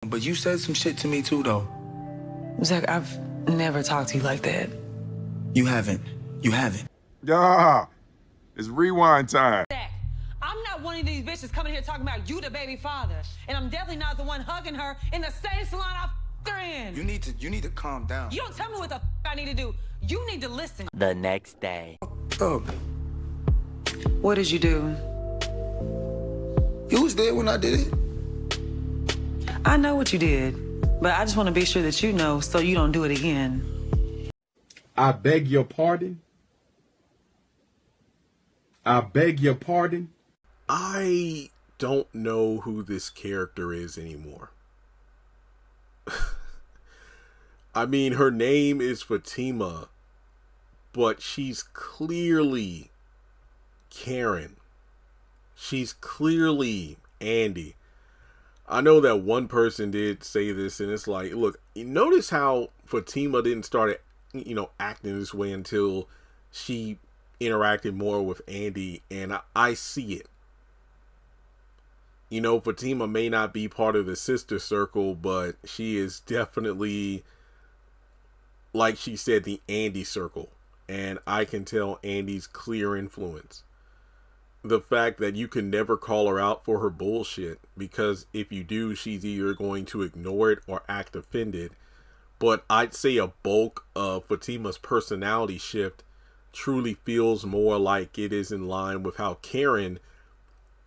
But you said some shit to me too, though. Zach, I've never talked to you like that. You haven't. You haven't. Yeah, it's rewind time. Zach, I'm not one of these bitches coming here talking about you, the baby father. And I'm definitely not the one hugging her in the same salon I f***ed her in. You need to calm down. You don't tell me what the f*** I need to do. You need to listen. The next day. Oh, What did you do? you was there when I did it. I know what you did, but I just want to be sure that you know so you don't do it again. I beg your pardon. I beg your pardon. I don't know who this character is anymore. I mean, her name is Fatima, but she's clearly Karen. She's clearly Andy. I know that one person did say this, and it's like, look, you notice how Fatima didn't start, acting this way until she interacted more with Andy, and I see it. Fatima may not be part of the sister circle, but she is definitely, like she said, the Andy circle. And I can tell Andy's clear influence. The fact that you can never call her out for her bullshit, because if you do, she's either going to ignore it or act offended. But I'd say a bulk of Fatima's personality shift truly feels more like it is in line with how Karen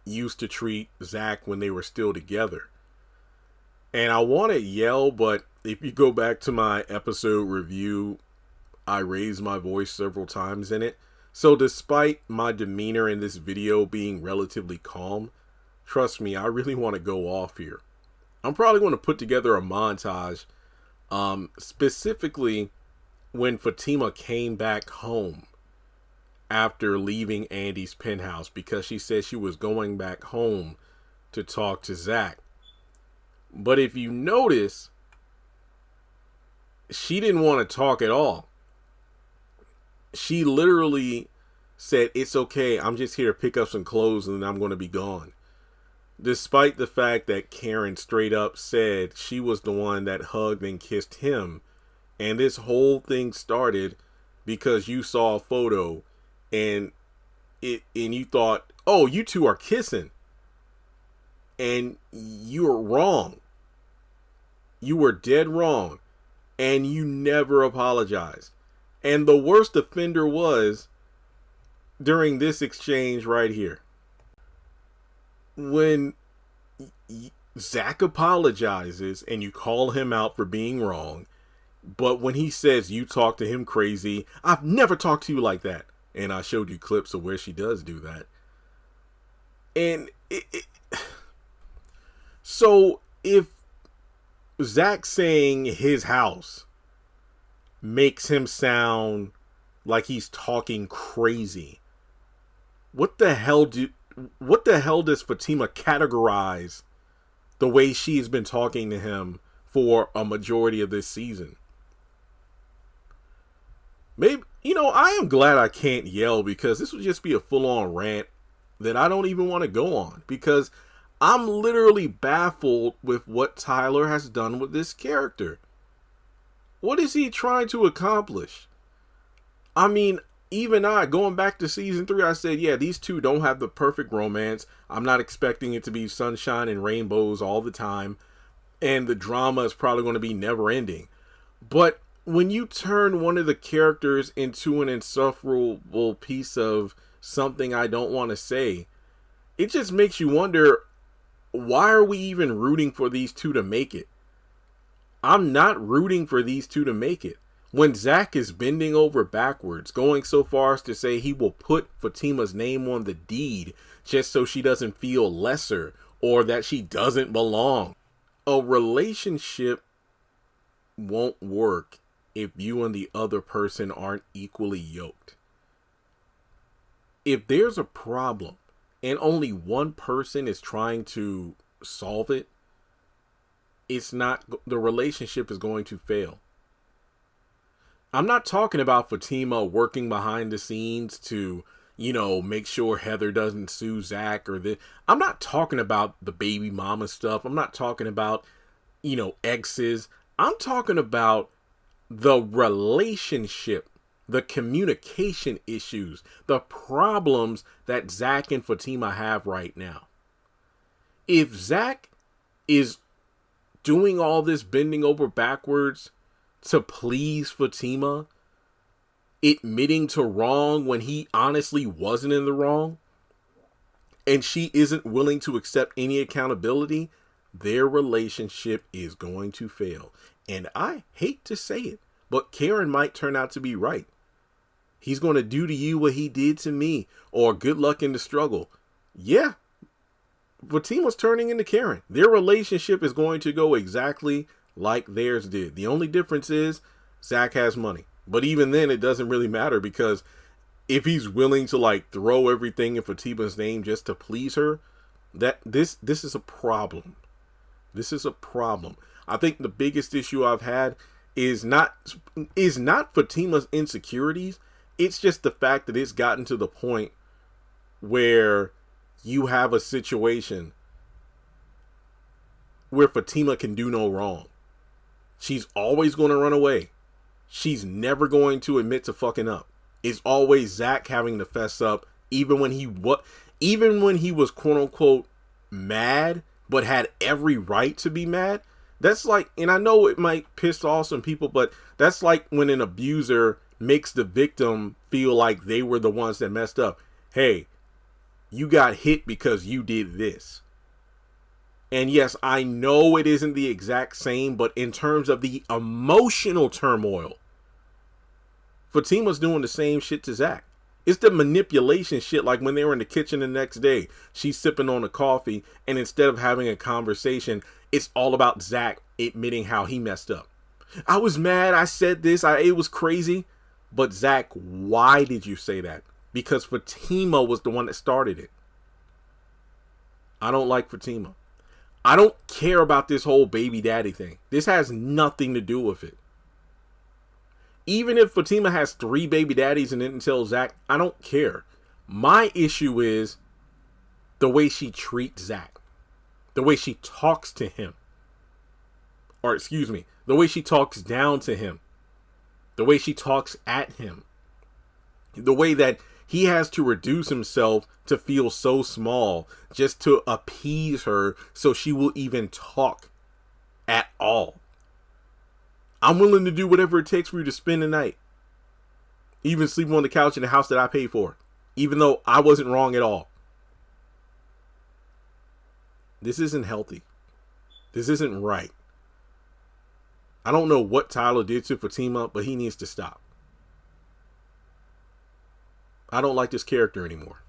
used to treat Zach when they were still together. And I want to yell, but if you go back to my episode review, I raised my voice several times in it. So despite my demeanor in this video being relatively calm, trust me, I really want to go off here. I'm probably going to put together a montage, specifically when Fatima came back home after leaving Andy's penthouse, because she said she was going back home to talk to Zach. But if you notice, she didn't want to talk at all. She literally said, "It's okay, I'm just here to pick up some clothes and then I'm going to be gone." Despite the fact that Karen straight up said she was the one that hugged and kissed him. And this whole thing started because you saw a photo and you thought, "Oh, you two are kissing." And you were wrong. You were dead wrong. And you never apologized. And the worst offender was during this exchange right here. When Zach apologizes and you call him out for being wrong, but when he says you talk to him crazy, "I've never talked to you like that." And I showed you clips of where she does do that. And so if Zach saying his house makes him sound like he's talking crazy, what the hell does Fatima categorize the way she has been talking to him for a majority of this season? Maybe, I am glad I can't yell, because this would just be a full-on rant that I don't even want to go on, because I'm literally baffled with what Tyler has done with this character. What is he trying to accomplish? I mean, even going back to season 3, I said, yeah, these two don't have the perfect romance. I'm not expecting it to be sunshine and rainbows all the time. And the drama is probably going to be never ending. But when you turn one of the characters into an insufferable piece of something I don't want to say, it just makes you wonder, why are we even rooting for these two to make it? I'm not rooting for these two to make it. When Zach is bending over backwards, going so far as to say he will put Fatima's name on the deed just so she doesn't feel lesser or that she doesn't belong. A relationship won't work if you and the other person aren't equally yoked. If there's a problem and only one person is trying to solve it, the relationship is going to fail. I'm not talking about Fatima working behind the scenes to, make sure Heather doesn't sue Zach I'm not talking about the baby mama stuff. I'm not talking about exes. I'm talking about the relationship, the communication issues, the problems that Zach and Fatima have right now. If Zach is doing all this bending over backwards to please Fatima, admitting to wrong when he honestly wasn't in the wrong, and she isn't willing to accept any accountability, their relationship is going to fail. And I hate to say it, but Karen might turn out to be right. He's going to do to you what he did to me, or good luck in the struggle. Yeah, Fatima's turning into Karen. Their relationship is going to go exactly like theirs did. The only difference is Zach has money. But even then, it doesn't really matter, because if he's willing to throw everything in Fatima's name just to please her, this is a problem. This is a problem. I think the biggest issue I've had is not Fatima's insecurities. It's just the fact that it's gotten to the point where you have a situation where Fatima can do no wrong. She's always going to run away. She's never going to admit to fucking up. It's always Zach having to fess up, even when he was quote unquote mad, but had every right to be mad. That's like, and I know it might piss off some people, but that's like when an abuser makes the victim feel like they were the ones that messed up. Hey, you got hit because you did this. And yes, I know it isn't the exact same, but in terms of the emotional turmoil, Fatima's doing the same shit to Zach. It's the manipulation shit, like when they were in the kitchen the next day, she's sipping on a coffee, and instead of having a conversation, it's all about Zach admitting how he messed up. I was mad, I said this, it was crazy. But Zach, why did you say that? Because Fatima was the one that started it. I don't like Fatima. I don't care about this whole baby daddy thing. This has nothing to do with it. Even if Fatima has 3 baby daddies and didn't tell Zach, I don't care. My issue is the way she treats Zach. The way she talks to him. Or excuse me, the way she talks down to him. The way she talks at him. The way that he has to reduce himself to feel so small just to appease her so she will even talk at all. I'm willing to do whatever it takes for you to spend the night. Even sleeping on the couch in the house that I paid for. Even though I wasn't wrong at all. This isn't healthy. This isn't right. I don't know what Tyler did to Fatima, but he needs to stop. I don't like this character anymore.